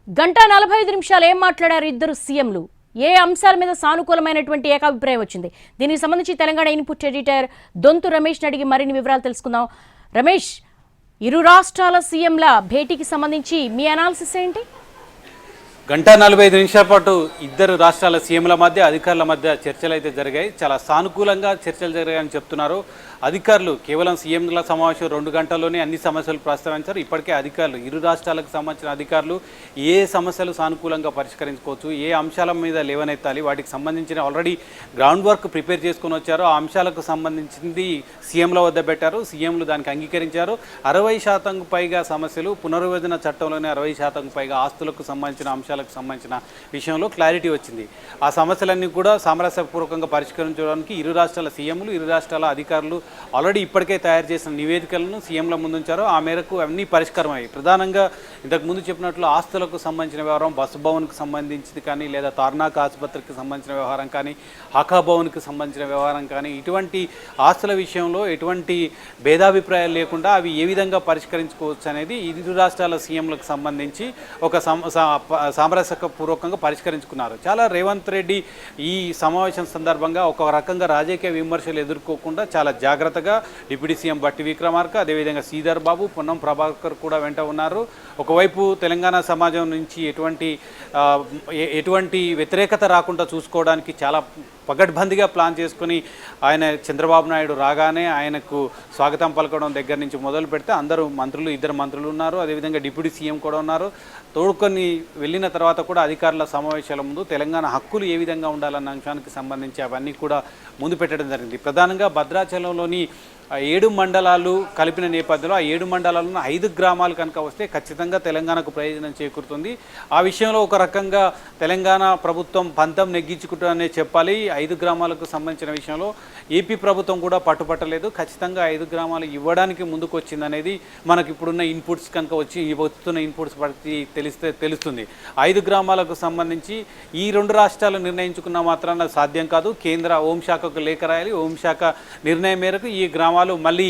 గంటా 45 నిమిషాలు ఏం మాట్లాడారు ఇద్దరు సీఎంలు? ఏ అంశాల మీద సానుకూలమైనటువంటి ఏకాభిప్రాయం వచ్చింది? దీనికి సంబంధించి తెలంగాణ ఇన్పుట్ ఎడిటర్ దొంతు రమేష్ అడిగి మరిన్ని వివరాలు తెలుసుకుందాం. రమేష్, ఇరు రాష్ట్రాల సీఎంల భేటీకి సంబంధించి మీ అనాలిసిస్ ఏంటి? గంటా 45 నిమిషాల పాటు ఇద్దరు రాష్ట్రాల సీఎంల మధ్య అధికారుల మధ్య చర్చలు అయితే జరిగాయి. చాలా సానుకూలంగా చర్చలు జరిగాయని చెప్తున్నారు అధికారులు. కేవలం సీఎంల సమావేశం 2 గంటల్లోనే అన్ని సమస్యలు ప్రస్తావించారు. ఇప్పటికే అధికారులు, ఇరు రాష్ట్రాలకు సంబంధించిన అధికారులు ఏ సమస్యలు సానుకూలంగా పరిష్కరించుకోవచ్చు, ఏ అంశాల మీద లేవనెత్తాలి, వాటికి సంబంధించిన ఆల్రెడీ గ్రౌండ్ వర్క్ ప్రిపేర్ చేసుకుని వచ్చారు. ఆ అంశాలకు సంబంధించింది సీఎంల వద్ద పెట్టారు. సీఎంలు దానికి అంగీకరించారు. 60% పైగా సమస్యలు, పునర్విభజన చట్టంలోనే 60% పైగా ఆస్తులకు సంబంధించిన అంశాలకు సంబంధించిన విషయంలో క్లారిటీ వచ్చింది. ఆ సమస్యలన్నీ కూడా సామరస్యపూర్వకంగా పరిష్కరించడానికి ఇరు రాష్ట్రాల సీఎంలు, ఇరు రాష్ట్రాల అధికారులు ఆల్రెడీ ఇప్పటికే తయారు చేసిన నివేదికలను సీఎంల ముందుంచారు. ఆ మేరకు అన్నీ పరిష్కారమయ్యాయి. ప్రధానంగా ఇంతకుముందు చెప్పినట్లు ఆస్తులకు సంబంధించిన వ్యవహారం, బస్ భవన్కు సంబంధించింది కానీ, లేదా తార్నాక్ ఆసుపత్రికి సంబంధించిన వ్యవహారం కానీ, హాకా భవన్కి సంబంధించిన వ్యవహారం కానీ, ఇటువంటి ఆస్తుల విషయంలో ఎటువంటి భేదాభిప్రాయాలు లేకుండా అవి ఏ విధంగా పరిష్కరించుకోవచ్చు అనేది ఇరు రాష్ట్రాల సీఎంలకు సంబంధించి ఒక సామరస్యపూర్వకంగా పరిష్కరించుకున్నారు. చాలా రేవంత్ రెడ్డి ఈ సమావేశం సందర్భంగా ఒక రకంగా రాజకీయ విమర్శలు ఎదుర్కోకుండా చాలా జాగ్రత్తగా డిప్యూటీ సీఎం బట్టి విక్రమార్క, అదేవిధంగా శ్రీధర్ బాబు, పొన్నం ప్రభాకర్ కూడా వెంట ఉన్నారు. ఒకవైపు తెలంగాణ సమాజం నుంచి ఎటువంటి వ్యతిరేకత రాకుండా చూసుకోవడానికి చాలా పగడ్బందీగా ప్లాన్ చేసుకుని ఆయన చంద్రబాబు నాయుడు రాగానే ఆయనకు స్వాగతం పలకడం దగ్గర నుంచి మొదలు పెడితే అందరూ మంత్రులు, ఇద్దరు మంత్రులు ఉన్నారు, అదేవిధంగా డిప్యూటీ సీఎం కూడా ఉన్నారు. తోడుకొని వెళ్ళిన తర్వాత కూడా అధికారుల సమావేశాల ముందు తెలంగాణ హక్కులు ఏ విధంగా ఉండాలన్న అంశానికి సంబంధించి అవన్నీ కూడా ముందు పెట్టడం జరిగింది. ప్రధానంగా భద్రాచలంలోని 7 మండలాలు కలిపిన నేపథ్యంలో ఆ 7 మండలాలను 5 గ్రామాలు కనుక వస్తే ఖచ్చితంగా తెలంగాణకు ప్రయోజనం చేకూరుతుంది. ఆ విషయంలో ఒక రకంగా తెలంగాణ ప్రభుత్వం పంతం నెగ్గించుకుంటుందనే చెప్పాలి. 5 గ్రామాలకు సంబంధించిన విషయంలో ఏపీ ప్రభుత్వం కూడా పట్టుపట్టలేదు. ఖచ్చితంగా 5 గ్రామాలు ఇవ్వడానికి ముందుకు వచ్చిందనేది మనకి ఇప్పుడున్న ఇన్పుట్స్ కనుక వస్తున్న ఇన్పుట్స్ బట్టి తెలుస్తుంది. 5 గ్రామాలకు సంబంధించి ఈ 2 రాష్ట్రాలు నిర్ణయించుకున్న మాత్రాన సాధ్యం కాదు. కేంద్ర హోంశాఖకు లేఖ రాయాలి. హోంశాఖ నిర్ణయం మేరకు ఈ గ్రామాలు మళ్ళీ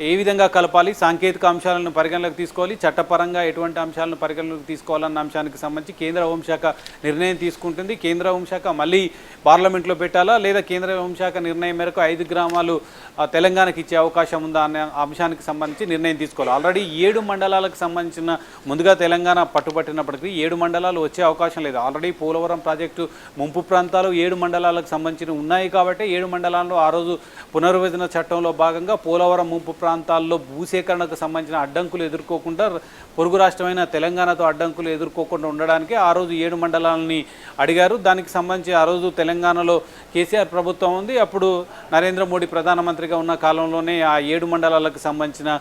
ఏ విధంగా కలపాలి, సాంకేతిక అంశాలను పరిగణలోకి తీసుకోవాలి, చట్టపరంగా ఎటువంటి అంశాలను పరిగణలోకి తీసుకోవాలన్న అంశానికి సంబంధించి కేంద్ర హోంశాఖ నిర్ణయం తీసుకుంటుంది. కేంద్ర హోంశాఖ మళ్ళీ పార్లమెంట్లో పెట్టాలా, లేదా కేంద్ర హోంశాఖ నిర్ణయం మేరకు 5 గ్రామాలు తెలంగాణకి ఇచ్చే అవకాశం ఉందా అనే అంశానికి సంబంధించి నిర్ణయం తీసుకోవాలి. ఆల్రెడీ 7 మండలాలకు సంబంధించిన ముందుగా తెలంగాణ పట్టుబట్టినప్పటికీ 7 మండలాలు వచ్చే అవకాశం లేదు. ఆల్రెడీ పోలవరం ప్రాజెక్టు ముంపు ప్రాంతాలు 7 మండలాలకు సంబంధించి ఉన్నాయి కాబట్టి 7 మండలాల్లో ఆ రోజు పునర్విభజన చట్టంలో భాగంగా పోలవరం ముంపు ప్రాంతాల్లో భూసేకరణకు సంబంధించిన అడ్డంకులు ఎదుర్కోకుండా, పొరుగు రాష్ట్రమైన తెలంగాణతో అడ్డంకులు ఎదుర్కోకుండా ఉండడానికి ఆ రోజు 7 మండలాలని అడిగారు. దానికి సంబంధించి ఆ రోజు తెలంగాణలో కేసీఆర్ ప్రభుత్వం ఉంది. అప్పుడు నరేంద్ర మోడీ ప్రధానమంత్రిగా ఉన్న కాలంలోనే ఆ 7 మండలాలకు సంబంధించిన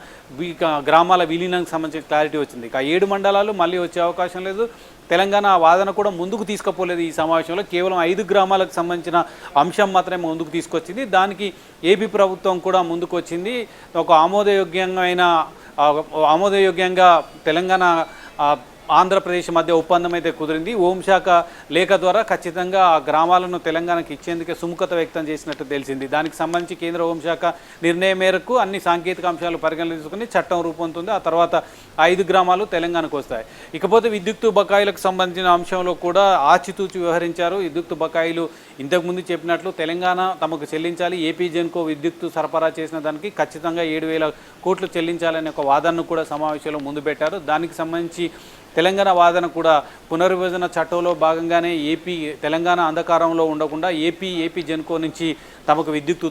గ్రామాల విలీనానికి సంబంధించిన క్లారిటీ వచ్చింది. ఆ 7 మండలాలు మళ్ళీ వచ్చే అవకాశం లేదు. తెలంగాణ వాదన కూడా ముందుకు తీసుకుపోలేదు. ఈ సమావేశంలో కేవలం 5 గ్రామాలకు సంబంధించిన అంశం మాత్రమే ముందుకు తీసుకొచ్చింది. దానికి ఏపీ ప్రభుత్వం కూడా ముందుకు వచ్చింది. ఒక ఆమోదయోగ్యంగా తెలంగాణ ఆంధ్రప్రదేశ్ మధ్య ఒప్పందం అయితే కుదిరింది. హోంశాఖ లేఖ ద్వారా ఖచ్చితంగా ఆ గ్రామాలను తెలంగాణకు ఇచ్చేందుకే సుముఖత వ్యక్తం చేసినట్టు తెలిసింది. దానికి సంబంధించి కేంద్ర హోంశాఖ నిర్ణయం మేరకు అన్ని సాంకేతిక అంశాలు పరిగణన తీసుకుని చట్టం రూపొందుతుంది. ఆ తర్వాత 5 గ్రామాలు తెలంగాణకు వస్తాయి. ఇకపోతే విద్యుత్తు బకాయిలకు సంబంధించిన అంశంలో కూడా ఆచితూచి వ్యవహరించారు. విద్యుత్తు బకాయిలు ఇంతకుముందు చెప్పినట్లు తెలంగాణ తమకు చెల్లించాలి. ఏపీ జెన్కో విద్యుత్తు సరఫరా చేసిన దానికి ఖచ్చితంగా 7,000 కోట్లు చెల్లించాలనే ఒక వాదనను కూడా సమావేశంలో ముందు పెట్టారు. దానికి సంబంధించి తెలంగాణ వాదన కూడా పునర్విభజన చట్టంలో భాగంగానే తెలంగాణ అంధకారంలో ఉండకుండా ఏపీ జెన్కో నుంచి తమకు విద్యుత్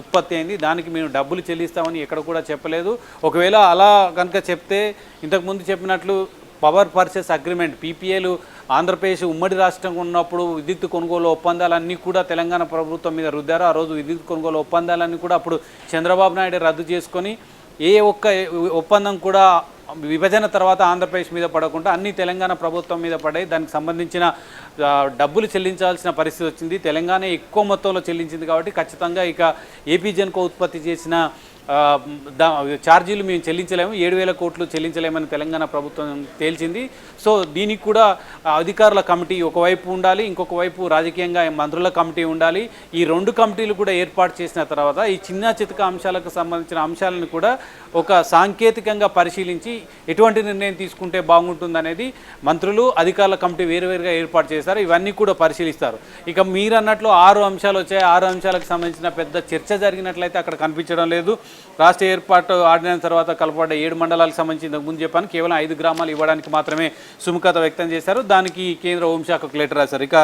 ఉత్పత్తి అయింది, దానికి మేము డబ్బులు చెల్లిస్తామని ఎక్కడ కూడా చెప్పలేదు. ఒకవేళ అలా కనుక చెప్తే ఇంతకుముందు చెప్పినట్లు పవర్ పర్చేస్ అగ్రిమెంట్ పీపీఏలు ఆంధ్రప్రదేశ్ ఉమ్మడి రాష్ట్రంగా ఉన్నప్పుడు విద్యుత్ కొనుగోలు ఒప్పందాలన్నీ కూడా తెలంగాణ ప్రభుత్వం మీద రుద్దారు. ఆ రోజు విద్యుత్ కొనుగోలు ఒప్పందాలన్నీ కూడా అప్పుడు చంద్రబాబు నాయుడు రద్దు చేసుకొని ఏ ఒక్క ఒప్పందం కూడా విభజన తర్వాత ఆంధ్రప్రదేశ్ మీద పడకుండా అన్ని తెలంగాణ ప్రభుత్వం మీద పడాయి. దానికి సంబంధించిన డబ్బులు చెల్లించాల్సిన పరిస్థితి వచ్చింది. తెలంగాణ ఎక్కువ మొత్తంలో చెల్లించింది కాబట్టి ఖచ్చితంగా ఇక ఏపీ జెన్కో ఉత్పత్తి చేసిన ఛార్జీలు మేము చెల్లించలేము, 7,000 కోట్లు చెల్లించలేమని తెలంగాణ ప్రభుత్వం తేల్చింది. సో దీనికి కూడా అధికారుల కమిటీ ఒకవైపు ఉండాలి, ఇంకొక వైపు రాజకీయంగా మంత్రుల కమిటీ ఉండాలి. ఈ 2 కమిటీలు కూడా ఏర్పాటు చేసిన తర్వాత ఈ చిన్న చితక అంశాలకు సంబంధించిన అంశాలను కూడా ఒక సాంకేతికంగా పరిశీలించి ఎటువంటి నిర్ణయం తీసుకుంటే బాగుంటుందనేది మంత్రులు అధికారుల కమిటీ వేరువేరుగా ఏర్పాటు చేస్తారు. ఇవన్నీ కూడా పరిశీలిస్తారు. ఇక మీరు అన్నట్లు 6 అంశాలు వచ్చాయి. 6 అంశాలకు సంబంధించిన పెద్ద చర్చ జరిగినట్లయితే అక్కడ కనిపించడం లేదు. రాష్ట్ర ఏర్పాటు ఆర్డినెన్స్ తర్వాత కలపబడ్డ 7 మండలాలకు సంబంధించి ఇంతకు ముందు చెప్పాను, కేవలం 5 గ్రామాలు ఇవ్వడానికి మాత్రమే సుముఖత వ్యక్తం చేశారు. దానికి కేంద్ర హోంశాఖకు లెటర్ రాశారు. ఇక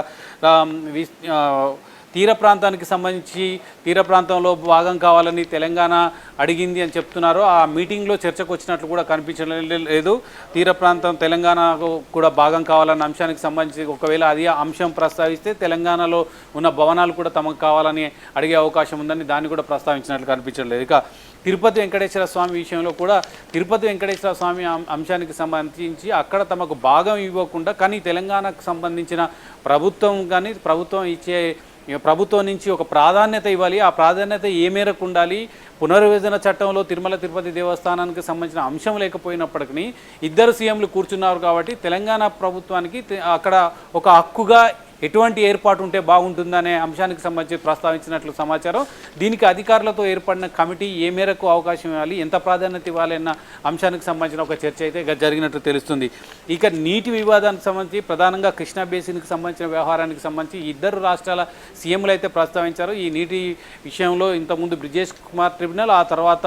తీర ప్రాంతానికి సంబంధించి తీర ప్రాంతంలో భాగం కావాలని తెలంగాణ అడిగింది అని చెప్తున్నారు. ఆ మీటింగ్లో చర్చకు వచ్చినట్లు కూడా కనిపించడం లేదు. తీర ప్రాంతం తెలంగాణకు కూడా భాగం కావాలన్న అంశానికి సంబంధించి ఒకవేళ అది అంశం ప్రస్తావిస్తే తెలంగాణలో ఉన్న భవనాలు కూడా తమకు కావాలని అడిగే అవకాశం ఉందని దాన్ని కూడా ప్రస్తావించినట్లు కనిపించడం లేదు. ఇక తిరుపతి వెంకటేశ్వర స్వామి విషయంలో కూడా తిరుపతి వెంకటేశ్వర స్వామి అంశానికి సంబంధించి అక్కడ తమకు భాగం ఇవ్వకుండా కానీ తెలంగాణకు సంబంధించిన ప్రభుత్వం కానీ ప్రభుత్వం నుంచి ఒక ప్రాధాన్యత ఇవ్వాలి. ఆ ప్రాధాన్యత ఏ మేరకు ఉండాలి? పునర్విభజన చట్టంలో తిరుమల తిరుపతి దేవస్థానానికి సంబంధించిన అంశం లేకపోయినప్పటికీ 2 సీఎంలు కూర్చున్నారు కాబట్టి తెలంగాణ ప్రభుత్వానికి అక్కడ ఒక హక్కుగా ఎటువంటి ఏర్పాటు ఉంటే బాగుంటుందనే అంశానికి సంబంధించి ప్రస్తావించినట్లు సమాచారం. దీనికి అధికారులతో ఏర్పడిన కమిటీ ఏ మేరకు అవకాశం ఇవ్వాలి, ఎంత ప్రాధాన్యత ఇవ్వాలి అన్న అంశానికి సంబంధించిన ఒక చర్చ అయితే జరిగినట్టు తెలుస్తుంది. ఇక నీటి వివాదానికి సంబంధించి ప్రధానంగా కృష్ణా బేసిన్కి సంబంధించిన వ్యవహారానికి సంబంధించి 2 రాష్ట్రాల సీఎంలు అయితే ప్రస్తావించారు. ఈ నీటి విషయంలో ఇంతకుముందు బ్రిజేష్ కుమార్ ట్రిబ్యునల్, ఆ తర్వాత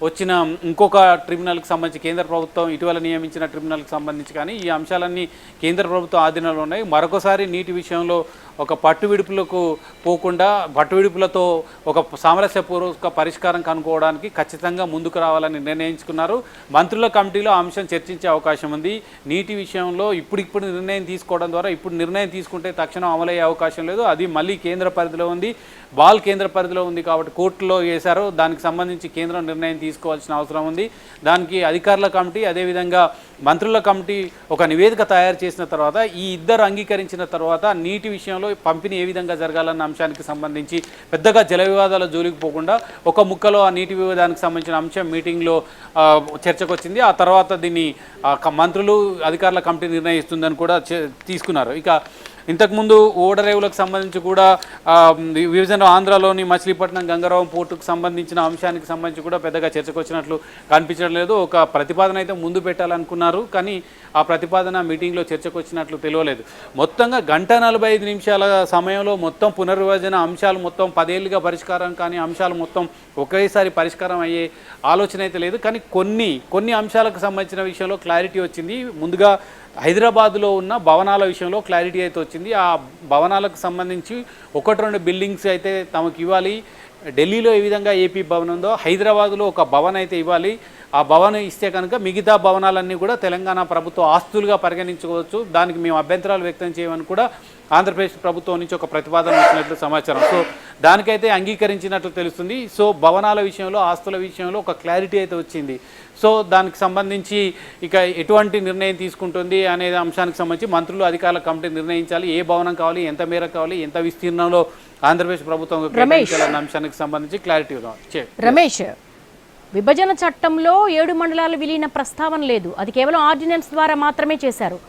వచ్చిన ఇంకొక ట్రిబ్యునల్కి సంబంధించి కేంద్ర ప్రభుత్వం ఇటీవల నియమించిన ట్రిబ్యునల్కి సంబంధించి కానీ ఈ అంశాలన్నీ కేంద్ర ప్రభుత్వం ఆధీనంలో ఉన్నాయి. మరొకసారి నీటి విషయంలో ఒక పట్టువిడుపులకు పోకుండా పట్టువిడుపులతో ఒక సామరస్యపూర్వక పరిష్కారం కనుక్కోవడానికి ఖచ్చితంగా ముందుకు రావాలని నిర్ణయించుకున్నారు. మంత్రుల కమిటీలో అంశం చర్చించే అవకాశం ఉంది. నీటి విషయంలో ఇప్పుడు నిర్ణయం తీసుకోవడం ద్వారా ఇప్పుడు నిర్ణయం తీసుకుంటే తక్షణం అమలయ్యే అవకాశం లేదు. అది మళ్ళీ కేంద్ర పరిధిలో ఉంది, కేంద్ర పరిధిలో ఉంది కాబట్టి కోర్టులో వేశారు. దానికి సంబంధించి కేంద్రం నిర్ణయం తీసుకోవాల్సిన అవసరం ఉంది. దానికి అధికారుల కమిటీ అదేవిధంగా మంత్రుల కమిటీ ఒక నివేదిక తయారు చేసిన తర్వాత ఈ 2 అంగీకరించిన తర్వాత నీటి విషయంలో పంపిణీ ఏ విధంగా జరగాలన్న అంశానికి సంబంధించి పెద్దగా జల వివాదాల జోలికి పోకుండా ఒక ముక్కలో ఆ నీటి వివాదానికి సంబంధించిన అంశం మీటింగ్లో చర్చకు వచ్చింది. ఆ తర్వాత దీన్ని మంత్రులు అధికారుల కమిటీ నిర్ణయిస్తుందని కూడా తీసుకున్నారు. ఇక ఇంతకుముందు ఓడరేవులకు సంబంధించి కూడా విభజన ఆంధ్రాలోని మచిలీపట్నం గంగారావం పోర్టుకు సంబంధించిన అంశానికి సంబంధించి కూడా పెద్దగా చర్చకు వచ్చినట్లు కనిపించడం లేదు. ఒక ప్రతిపాదన అయితే ముందు పెట్టాలనుకున్నారు కానీ ఆ ప్రతిపాదన మీటింగ్లో చర్చకు వచ్చినట్లు తెలియలేదు. మొత్తంగా 1:45 సమయంలో మొత్తం పునర్విభజన అంశాలు మొత్తం 10 ఏళ్ళుగా పరిష్కారం కానీ అంశాలు మొత్తం ఒకేసారి పరిష్కారం అయ్యే ఆలోచన అయితే లేదు. కానీ కొన్ని అంశాలకు సంబంధించిన విషయంలో క్లారిటీ వచ్చింది. ముందుగా హైదరాబాద్లో ఉన్న భవనాల విషయంలో క్లారిటీ అయితే వచ్చింది. ఆ భవనాలకు సంబంధించి 1-2 బిల్డింగ్స్ అయితే తమకు ఇవ్వాలి. ఢిల్లీలో ఏ విధంగా ఏపీ భవన్ ఉందో హైదరాబాద్లో ఒక భవన్ అయితే ఇవ్వాలి. ఆ భవనం ఇస్తే కనుక మిగతా భవనాలన్నీ కూడా తెలంగాణ ప్రభుత్వ ఆస్తులుగా పరిగణించుకోవచ్చు. దానికి మేము అభ్యంతరాలు వ్యక్తం చేయమని కూడా ఆంధ్రప్రదేశ్ ప్రభుత్వం నుంచి ఒక ప్రతిపాదన వచ్చినట్లు సమాచారం. సో దానికైతే అంగీకరించినట్లు తెలుస్తుంది. సో భవనాల విషయంలో ఆస్తుల విషయంలో ఒక క్లారిటీ అయితే వచ్చింది. సో దానికి సంబంధించి ఇక ఎటువంటి నిర్ణయం తీసుకుంటుంది అనే అంశానికి సంబంధించి మంత్రులు అధికారుల కమిటీ నిర్ణయించాలి. ఏ భవనం కావాలి, ఎంత మేర కావాలి, ఎంత విస్తీర్ణంలో ఆంధ్రప్రదేశ్ ప్రభుత్వం కేటాయించాలన్న అంశానికి సంబంధించి క్లారిటీ కావాలి. రమేష్, విభజన చట్టంలో 7 మండలాలు విలీన ప్రస్తావన లేదు. అది కేవలం ఆర్డినెన్స్ ద్వారా మాత్రమే చేశారు.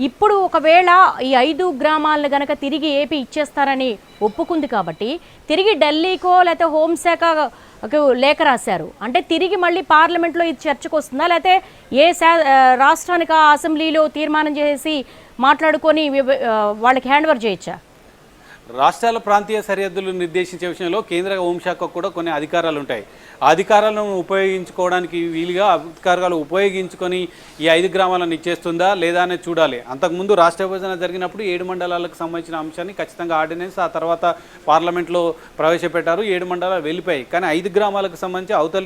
ఇప్పుడు ఒకవేళ ఈ 5 గ్రామాలను గనక తిరిగి ఏపీ ఇచ్చేస్తారని ఒప్పుకుంది కాబట్టి తిరిగి ఢిల్లీకో లేకపోతే హోంశాఖకు లేఖ రాశారు అంటే తిరిగి మళ్ళీ పార్లమెంట్లో ఇది చర్చకు వస్తుందా, లేకపోతే రాష్ట్రానికి అసెంబ్లీలో తీర్మానం చేసి మాట్లాడుకొని వాళ్ళకి హ్యాండ్ ఓవర్ చేయొచ్చా? రాష్ట్రాల ప్రాంతీయ సరిహద్దులు నిర్దేశించే విషయంలో కేంద్ర హోంశాఖకు కూడా కొన్ని అధికారాలు ఉంటాయి. ఆ అధికారాలను ఉపయోగించుకోవడానికి వీలుగా అధికారాలు ఉపయోగించుకొని ఈ 5 గ్రామాలను ఇచ్చేస్తుందా లేదా అనేది చూడాలి. అంతకుముందు రాష్ట్ర విభజన జరిగినప్పుడు 7 మండలాలకు సంబంధించిన అంశాన్ని ఖచ్చితంగా ఆర్డినెన్స్ ఆ తర్వాత పార్లమెంట్లో ప్రవేశపెట్టారు. 7 మండలాలు వెళ్ళిపోయాయి. కానీ 5 గ్రామాలకు సంబంధించి అవతల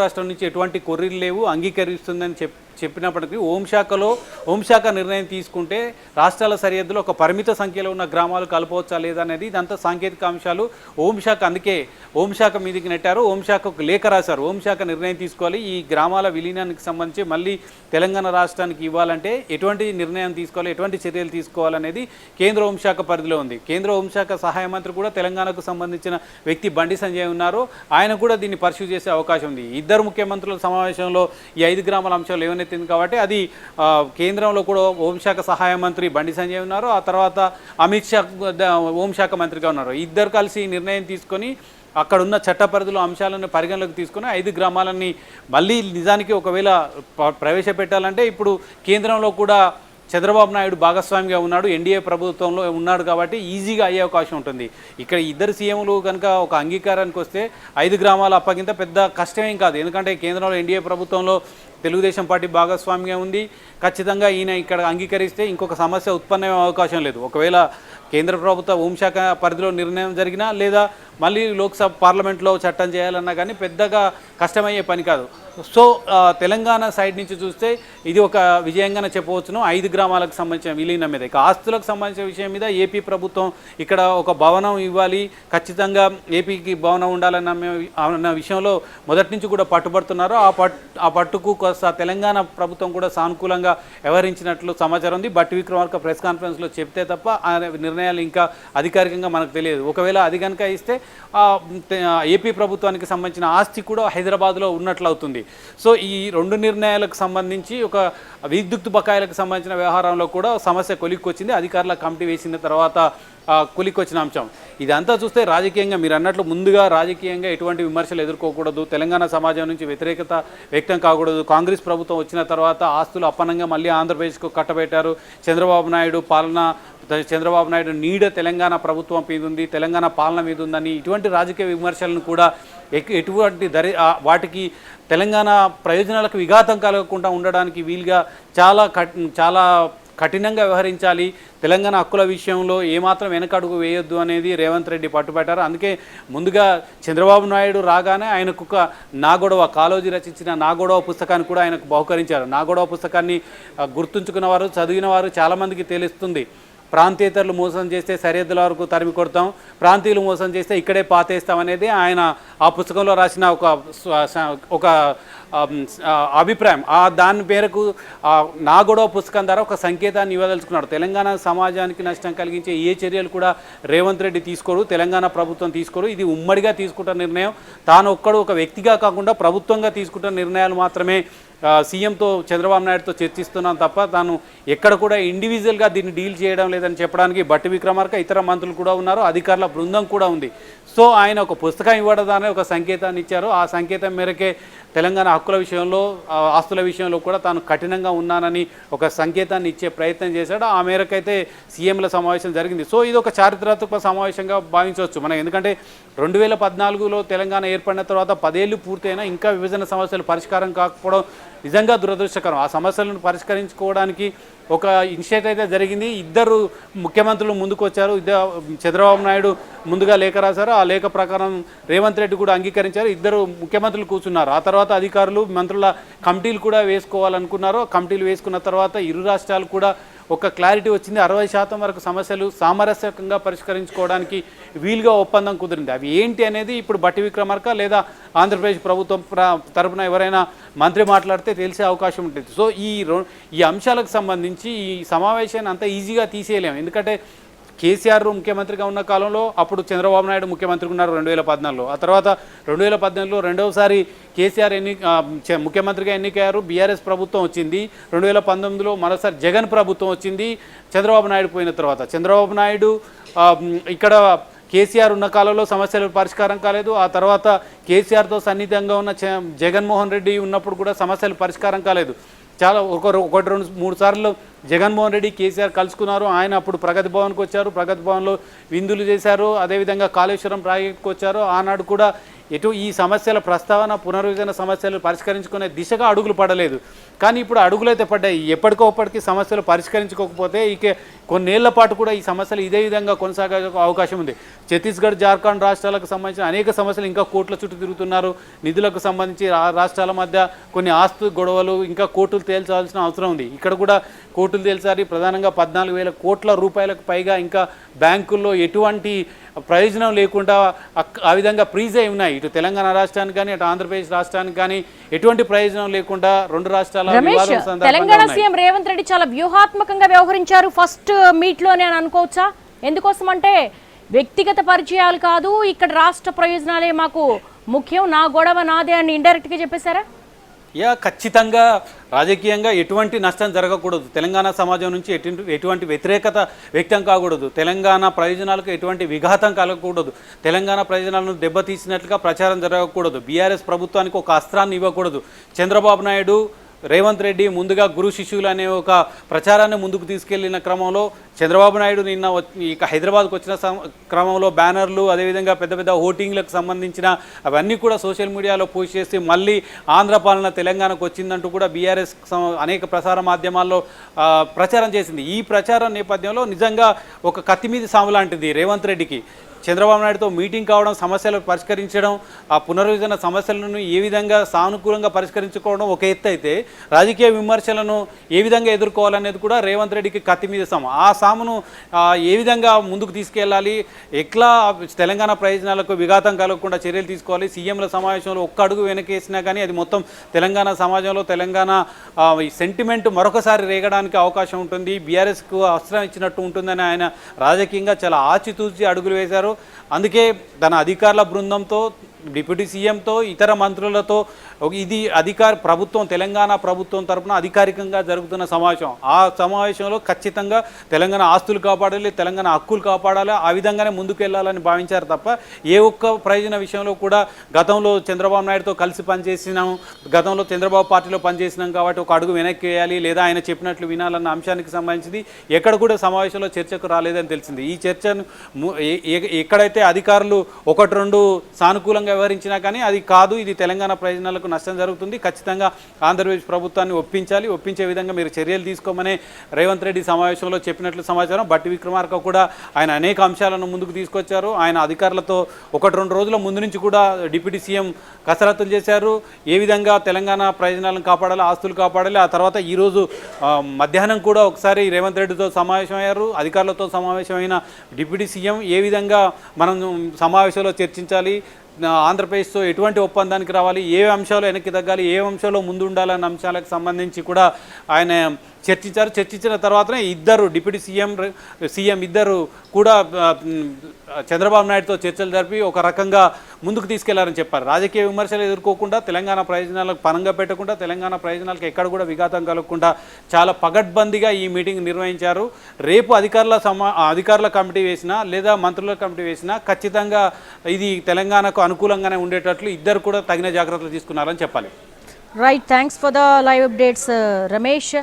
రాష్ట్రం నుంచి ఎటువంటి కొర్రీలు లేవు, అంగీకరిస్తుందని చెప్పినప్పటికీ హోంశాఖ నిర్ణయం తీసుకుంటే రాష్ట్రాల సరిహద్దులో ఒక పరిమిత సంఖ్యలో ఉన్న గ్రామాలు కలపవచ్చా లేదా అనేది ఇదంతా సాంకేతిక అంశాలు. హోంశాఖ అందుకే హోంశాఖ మీదకి నెట్టారు. హోంశాఖకు లేఖ రాశారు. హోంశాఖ నిర్ణయం తీసుకోవాలి, ఈ గ్రామాల విలీనానికి సంబంధించి మళ్ళీ తెలంగాణ రాష్ట్రానికి ఇవ్వాలంటే ఎటువంటి నిర్ణయం తీసుకోవాలి, ఎటువంటి చర్యలు తీసుకోవాలనేది కేంద్ర హోంశాఖ పరిధిలో ఉంది. కేంద్ర హోంశాఖ సహాయ మంత్రి కూడా తెలంగాణకు సంబంధించిన వ్యక్తి బండి సంజయ్ ఉన్నారు. ఆయన కూడా దీన్ని పర్స్యూ చేసే అవకాశం ఉంది. ఇద్దరు ముఖ్యమంత్రుల సమావేశంలో ఈ 5 గ్రామాల అంశాలు ఏమనెత్తింది కాబట్టి అది కేంద్రంలో కూడా హోంశాఖ సహాయ మంత్రి బండి సంజయ్ ఉన్నారు. ఆ తర్వాత అమిత్ షా హోంశాఖ మంత్రిగా ఉన్నారు. ఇద్దరు కలిసి నిర్ణయం తీసుకొని అక్కడ ఉన్న చట్ట పరిధిలో అంశాలను పరిగణలోకి తీసుకొని 5 గ్రామాలని మళ్ళీ నిజానికి ఒకవేళ ప్రవేశపెట్టాలంటే ఇప్పుడు కేంద్రంలో కూడా చంద్రబాబు నాయుడు భాగస్వామిగా ఉన్నాడు, ఎన్డీఏ ప్రభుత్వంలో ఉన్నాడు కాబట్టి ఈజీగా అయ్యే అవకాశం ఉంటుంది. ఇక్కడ ఇద్దరు సీఎంలు కనుక ఒక అంగీకారానికి వస్తే 5 గ్రామాల అప్పగింత పెద్ద కష్టమేం కాదు. ఎందుకంటే కేంద్రంలో ఎన్డీఏ ప్రభుత్వంలో తెలుగుదేశం పార్టీ భాగస్వామ్యం ఉంది. ఖచ్చితంగా ఈయన ఇక్కడ అంగీకరిస్తే ఇంకొక సమస్య ఉత్పన్నమయ్యే అవకాశం లేదు. ఒకవేళ కేంద్ర ప్రభుత్వ హోంశాఖ పరిధిలో నిర్ణయం జరిగినా లేదా మళ్ళీ లోక్సభ పార్లమెంట్లో చట్టం చేయాలన్నా కానీ పెద్దగా కష్టమయ్యే పని కాదు. సో తెలంగాణ సైడ్ నుంచి చూస్తే ఇది ఒక విజయంగానే చెప్పవచ్చును. 5 గ్రామాలకు సంబంధించిన విలీనం మీద, ఇక ఆస్తులకు సంబంధించిన విషయం మీద ఏపీ ప్రభుత్వం ఇక్కడ ఒక భవనం ఇవ్వాలి, ఖచ్చితంగా ఏపీకి భవనం ఉండాలన్న విషయంలో మొదటి నుంచి కూడా పట్టుబడుతున్నారు. ఆ పట్టుకు తెలంగాణ ప్రభుత్వం కూడా సానుకూలంగా వ్యవహరించినట్లు సమాచారం ఉంది. బట్టి విక్రమార్క ప్రెస్ కాన్ఫరెన్స్లో చెప్తే తప్ప ఆ నిర్ణయాలు ఇంకా అధికారికంగా మనకు తెలియదు. ఒకవేళ అది కనుక ఇస్తే ఏపీ ప్రభుత్వానికి సంబంధించిన ఆస్తి కూడా హైదరాబాద్లో ఉన్నట్లు అవుతుంది. సో ఈ 2 నిర్ణయాలకు సంబంధించి ఒక విద్యుత్ బకాయిలకు సంబంధించిన వ్యవహారంలో కూడా సమస్య కొలిక్కొచ్చింది. అధికారుల కమిటీ వేసిన తర్వాత కొలిక్కొచ్చిన అంశం ఇదంతా చూస్తే రాజకీయంగా మీరు అన్నట్లు ముందుగా రాజకీయంగా ఎటువంటి విమర్శలు ఎదుర్కోకూడదు, తెలంగాణ సమాజం నుంచి వ్యతిరేకత వ్యక్తం కాకూడదు. కాంగ్రెస్ ప్రభుత్వం వచ్చిన తర్వాత ఆస్తులు అప్పనంగా మళ్ళీ ఆంధ్రప్రదేశ్కు కట్టబెట్టారు. చంద్రబాబు నాయుడు నీడ తెలంగాణ ప్రభుత్వం మీద ఉంది, తెలంగాణ పాలన మీద ఉందని ఇటువంటి రాజకీయ విమర్శలను కూడా ఎటువంటి వాటికి తెలంగాణ ప్రయోజనాలకు విఘాతం కలగకుండా ఉండడానికి వీలుగా చాలా కఠినంగా వ్యవహరించాలి, తెలంగాణ హక్కుల విషయంలో ఏమాత్రం వెనకడుగు వేయొద్దు అనేది రేవంత్ రెడ్డి పట్టుబట్టారు. అందుకే ముందుగా చంద్రబాబు నాయుడు రాగానే ఆయనకు ఒక నాగొడవ, కాళోజీ రచించిన నాగొడవ పుస్తకాన్ని కూడా ఆయనకు బహుకరించారు. నాగొడవ పుస్తకాన్ని గుర్తుంచుకున్నవారు, చదివిన వారు చాలామందికి తెలుస్తుంది. ప్రాంతేతరులు మోసం చేస్తే సరిహద్దుల వరకు తరిమి కొడతాం, ప్రాంతీయులు మోసం చేస్తే ఇక్కడే పాతేస్తాం అనేది ఆయన ఆ పుస్తకంలో రాసిన ఒక అభిప్రాయం. దాని మేరకు నాగొడవ పుస్తకం ద్వారా ఒక సంకేతాన్ని ఇవ్వదలుచుకున్నాడు. తెలంగాణ సమాజానికి నష్టం కలిగించే ఏ చర్యలు కూడా రేవంత్ రెడ్డి తీసుకోరు, తెలంగాణ ప్రభుత్వం తీసుకోరు. ఇది ఉమ్మడిగా తీసుకుంటున్న నిర్ణయం. తాను ఒక్కడు ఒక వ్యక్తిగా కాకుండా ప్రభుత్వంగా తీసుకుంటున్న నిర్ణయాలు మాత్రమే సీఎంతో చంద్రబాబు నాయుడుతో చర్చిస్తున్నాం తప్ప తాను ఎక్కడ కూడా ఇండివిజువల్గా దీన్ని డీల్ చేయడం లేదని చెప్పడానికి బట్టి విక్రమార్క, ఇతర మంత్రులు కూడా ఉన్నారు, అధికారుల బృందం కూడా ఉంది. సో ఆయన ఒక పుస్తకం ఇవ్వడానే ఒక సంకేతాన్ని ఇచ్చారు. ఆ సంకేతం మేరకే తెలంగాణ హక్కుల విషయంలో, ఆస్తుల విషయంలో కూడా తాను కఠినంగా ఉన్నానని ఒక సంకేతాన్ని ఇచ్చే ప్రయత్నం చేశాడు. ఆ మేరకైతే సీఎంల సమావేశం జరిగింది. సో ఇది ఒక చారిత్రాత్మక సమావేశంగా భావించవచ్చు మనం. ఎందుకంటే 2014లో తెలంగాణ ఏర్పడిన తర్వాత 10 ఏళ్ళు పూర్తయినా ఇంకా విభజన సమస్యలు పరిష్కారం కాకపోవడం నిజంగా దురదృష్టకరం. ఆ సమస్యలను పరిష్కరించుకోవడానికి ఒక ఇనిషియేటివ్ అయితే జరిగింది. ఇద్దరు ముఖ్యమంత్రులు ముందుకు వచ్చారు. చంద్రబాబు నాయుడు ముందుగా లేఖ రాశారు. ఆ లేఖ ప్రకారం రేవంత్ రెడ్డి కూడా అంగీకరించారు. ఇద్దరు ముఖ్యమంత్రులు కూర్చున్నారు. ఆ తర్వాత అధికారులు, మంత్రుల కమిటీలు కూడా వేసుకోవాలనుకున్నారు. కమిటీలు వేసుకున్న తర్వాత ఇరు రాష్ట్రాలు కూడా ఒక క్లారిటీ వచ్చింది. 60% వరకు సమస్యలు సామరస్యకంగా పరిష్కరించుకోవడానికి వీలుగా ఒప్పందం కుదిరింది. అవి ఏంటి అనేది ఇప్పుడు బట్టి విక్రమార్క లేదా ఆంధ్రప్రదేశ్ ప్రభుత్వం తరపున ఎవరైనా మంత్రి మాట్లాడితే తెలిసే అవకాశం ఉంటుంది. సో ఈ అంశాలకు సంబంధించి ఈ సమావేశాన్ని అంత ఈజీగా తీసేయలేము. ఎందుకంటే కేసీఆర్ ముఖ్యమంత్రిగా ఉన్న కాలంలో అప్పుడు చంద్రబాబు నాయుడు ముఖ్యమంత్రిగా ఉన్నారు 2014లో. ఆ తర్వాత 2018లో రెండవసారి కేసీఆర్ ముఖ్యమంత్రిగా ఎన్నికయ్యారు. బీఆర్ఎస్ ప్రభుత్వం వచ్చింది. 2019లో మరోసారి జగన్ ప్రభుత్వం వచ్చింది. చంద్రబాబు నాయుడు పోయిన తర్వాత చంద్రబాబు నాయుడు ఇక్కడ కేసీఆర్ ఉన్న కాలంలో సమస్యలు పరిష్కారం కాలేదు. ఆ తర్వాత కేసీఆర్తో సన్నిహితంగా ఉన్న జగన్మోహన్ రెడ్డి ఉన్నప్పుడు కూడా సమస్యలు పరిష్కారం కాలేదు. చాలా 1-2-3 సార్లు జగన్మోహన్ రెడ్డి, కేసీఆర్ కలుసుకున్నారు. ఆయన అప్పుడు ప్రగతి భవన్కి వచ్చారు. ప్రగతి భవన్లో విందులు చేశారు. అదేవిధంగా కాళేశ్వరం ప్రాజెక్టుకు వచ్చారు. ఆనాడు కూడా ఈ సమస్యల ప్రస్తావన పునర్విభజన సమస్యలు పరిష్కరించుకునే దిశగా అడుగులు పడలేదు. కానీ ఇప్పుడు అడుగులైతే పడ్డాయి. ఎప్పటికోప్పటికి సమస్యలు పరిష్కరించుకోకపోతే ఇక కొన్నేళ్ల పాటు కూడా ఈ సమస్యలు ఇదే విధంగా కొనసాగే అవకాశం ఉంది. ఛత్తీస్గఢ్, జార్ఖండ్ రాష్ట్రాలకు సంబంధించిన అనేక సమస్యలు ఇంకా కోర్టుల చుట్టూ తిరుగుతున్నారు. నిధులకు సంబంధించి రాష్ట్రాల మధ్య కొన్ని ఆస్తు గొడవలు ఇంకా కోర్టులు తేల్చాల్సిన అవసరం ఉంది. ఇక్కడ కూడా కోర్టులు తేల్చాలి. ప్రధానంగా 14,000 కోట్ల రూపాయలకు పైగా ఇంకా బ్యాంకుల్లో ఎటువంటి ప్రయోజనం లేకుండా ఆ విధంగా ఫ్రీజ్ అయి ఉన్నాయి. ఇటు తెలంగాణ రాష్ట్రానికి కానీ అటు ఆంధ్రప్రదేశ్ రాష్ట్రానికి కానీ ఎటువంటి ప్రయోజనం లేకుండా రెండు రాష్ట్రాల తెలంగాణ సీఎం రేవంత్ రెడ్డి చాలా వ్యూహాత్మకంగా వ్యవహరించారు ఫస్ట్ మీట్ లోనే అని అనుకోవచ్చా? ఎందుకోసం అంటే వ్యక్తిగత పరిచయాలు కాదు, ఇక్కడ రాష్ట్ర ప్రయోజనాలే మాకు ముఖ్యం, నా గొడవ నాదే అని ఇండైరెక్ట్ గా చెప్పేశారా? ఖచ్చితంగా రాజకీయంగా ఎటువంటి నష్టం జరగకూడదు. తెలంగాణ సమాజం నుంచి ఎటువంటి వ్యతిరేకత వ్యక్తం కాకూడదు. తెలంగాణ ప్రయోజనాలకు ఎటువంటి విఘాతం కలగకూడదు. తెలంగాణ ప్రయోజనాలను దెబ్బతీసినట్లుగా ప్రచారం జరగకూడదు. బీఆర్ఎస్ ప్రభుత్వానికి ఒక అస్త్రాన్ని ఇవ్వకూడదు. చంద్రబాబు నాయుడు, రేవంత్ రెడ్డి ముందుగా గురు శిష్యులు అనే ఒక ప్రచారాన్ని ముందుకు తీసుకెళ్లిన క్రమంలో చంద్రబాబు నాయుడు నిన్న ఇక హైదరాబాద్కు వచ్చిన క్రమంలో బ్యానర్లు అదేవిధంగా పెద్ద పెద్ద ఓటింగ్లకు సంబంధించిన అవన్నీ కూడా సోషల్ మీడియాలో పోస్ట్ చేసి మళ్ళీ ఆంధ్ర పాలన తెలంగాణకు వచ్చిందంటూ కూడా బీఆర్ఎస్ అనేక ప్రసార మాధ్యమాల్లో ప్రచారం చేసింది. ఈ ప్రచారం నేపథ్యంలో నిజంగా ఒక కత్తిమీది సాము లాంటిది రేవంత్ రెడ్డికి. చంద్రబాబు నాయుడుతో మీటింగ్ కావడం, సమస్యలు పరిష్కరించడం, ఆ పునర్విభజన సమస్యలను ఏ విధంగా సానుకూలంగా పరిష్కరించుకోవడం ఒక ఎత్తు అయితే, రాజకీయ విమర్శలను ఏ విధంగా ఎదుర్కోవాలనేది కూడా రేవంత్ రెడ్డికి కత్తి మీద సాము. ఆ సామును ఏ విధంగా ముందుకు తీసుకెళ్ళాలి, ఎట్లా తెలంగాణ ప్రయోజనాలకు విఘాతం కలగకుండా చర్యలు తీసుకోవాలి. సీఎంల సమావేశంలో ఒక్క అడుగు వెనకేసినా కానీ అది మొత్తం తెలంగాణ సమాజంలో తెలంగాణ సెంటిమెంట్ మరొకసారి రేగడానికి అవకాశం ఉంటుంది. బీఆర్ఎస్కు అస్త్రం ఇచ్చినట్టు ఉంటుందని ఆయన రాజకీయంగా చాలా ఆచితూచి అడుగులు వేశారు. అందుకే తన అధికారుల బృందంతో, డిప్యూటీ సీఎంతో, ఇతర మంత్రులతో ఇది ప్రభుత్వం తెలంగాణ ప్రభుత్వం తరఫున అధికారికంగా జరుగుతున్న సమావేశం. ఆ సమావేశంలో ఖచ్చితంగా తెలంగాణ ఆస్తులు కాపాడాలి, తెలంగాణ హక్కులు కాపాడాలి, ఆ విధంగానే ముందుకు వెళ్ళాలని భావించారు తప్ప ఏ ఒక్క ప్రయోజన విషయంలో కూడా గతంలో చంద్రబాబు నాయుడుతో కలిసి పనిచేసినాం, గతంలో చంద్రబాబు పార్టీలో పనిచేసినాం కాబట్టి ఒక అడుగు వెనక్కి వేయాలి లేదా ఆయన చెప్పినట్లు వినాలన్న అంశానికి సంబంధించింది ఎక్కడ కూడా సమావేశంలో చర్చకు రాలేదని తెలిసింది. ఈ చర్చను ఎక్కడైతే అధికారులు ఒకటి రెండు సానుకూలంగా వ్యవహరించినా కానీ అది కాదు, ఇది తెలంగాణ ప్రయోజనాలకు నష్టం జరుగుతుంది, ఖచ్చితంగా ఆంధ్రప్రదేశ్ ప్రభుత్వాన్ని ఒప్పించే విధంగా మీరు చర్యలు తీసుకోమని రేవంత్ రెడ్డి సమావేశంలో చెప్పినట్లు సమాచారం. బట్టి విక్రమార్క కూడా ఆయన అనేక అంశాలను ముందుకు తీసుకొచ్చారు. ఆయన అధికారులతో ఒకటి రెండు రోజుల ముందు నుంచి కూడా డిప్యూటీ సీఎం కసరత్తులు చేశారు. ఏ విధంగా తెలంగాణ ప్రయోజనాలను కాపాడాలి, ఆస్తులు కాపాడాలి. ఆ తర్వాత ఈరోజు మధ్యాహ్నం కూడా ఒకసారి రేవంత్ రెడ్డితో సమావేశమయ్యారు. అధికారులతో సమావేశమైన డిప్యూటీ సీఎం ఏ విధంగా మనం సమావేశంలో చర్చించాలి, ఆంధ్రప్రదేశ్తో ఎటువంటి ఒప్పందానికి రావాలి, ఏ అంశాలు వెనక్కి తగ్గాలి, ఏ అంశాల్లో ముందు ఉండాలన్న అంశాలకు సంబంధించి కూడా ఆయన చర్చించారు. చర్చించిన తర్వాతనే ఇద్దరు డిప్యూటీ సీఎం ఇద్దరు కూడా చంద్రబాబు నాయుడుతో చర్చలు జరిపి ఒక రకంగా ముందుకు తీసుకెళ్లారని చెప్పారు. రాజకీయ విమర్శలు ఎదుర్కోకుండా, తెలంగాణ ప్రయోజనాలకు పనంగా పెట్టకుండా, తెలంగాణ ప్రయోజనాలకు ఎక్కడ కూడా విఘాతం కలగకుండా చాలా పగడ్బందీగా ఈ మీటింగ్ నిర్వహించారు. రేపు అధికారుల కమిటీ వేసినా లేదా మంత్రుల కమిటీ వేసినా ఖచ్చితంగా ఇది తెలంగాణకు అనుకూలంగానే ఉండేటట్లు ఇద్దరు కూడా తగిన జాగ్రత్తలు తీసుకున్నారని చెప్పాలి. Right, thanks for the live updates Ramesh.